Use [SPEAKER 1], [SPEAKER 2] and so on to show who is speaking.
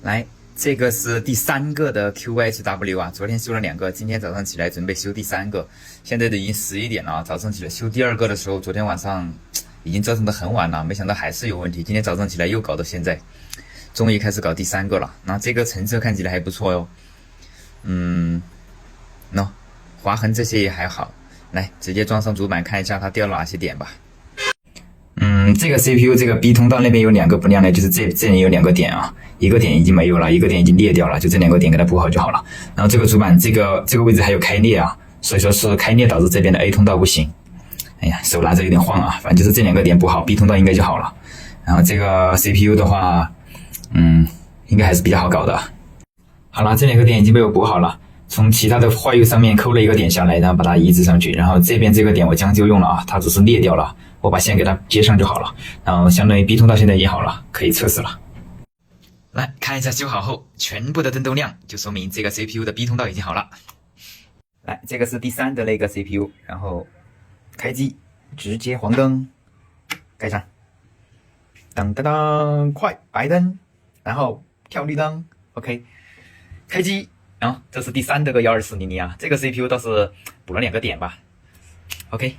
[SPEAKER 1] 来，这个是第3个的 QHW 啊，昨天修了2个，今天早上起来准备修第3个，现在都已经11点了啊，早上起来修第2个的时候，昨天晚上已经折腾得很晚了，没想到还是有问题，今天早上起来又搞到现在，终于开始搞第3个了。那这个成色看起来还不错哟，划痕这些也还好。来，直接装上主板看一下它掉了哪些点吧。这个 CPU 这个 B 通道那边有2个不亮的，就是这里有2个点啊，一个点已经没有了，一个点已经裂掉了，就这2个点给它补好就好了。然后这个主板这个位置还有开裂啊，所以说是开裂导致这边的 A 通道不行。哎呀，手拿着有点晃啊，反正就是这2个点补好 ，B 通道应该就好了。然后这个 CPU 的话，应该还是比较好搞的。好了，这2个点已经被我补好了。从其他的坏釉上面抠了一个点下来，然后把它移植上去，然后这边这个点我将就用了啊，它只是裂掉了，我把线给它接上就好了。然后相当于 B 通道现在也好了，可以测试了。来看一下修好后全部的灯都亮，就说明这个 CPU 的 B 通道已经好了。来，这个是第3的那个 CPU， 然后开机，直接黄灯，盖上，当当当，快白灯，然后跳绿灯 ，OK， 开机。这是第3的个12400啊，这个 CPU 倒是补了2个点吧 ，OK。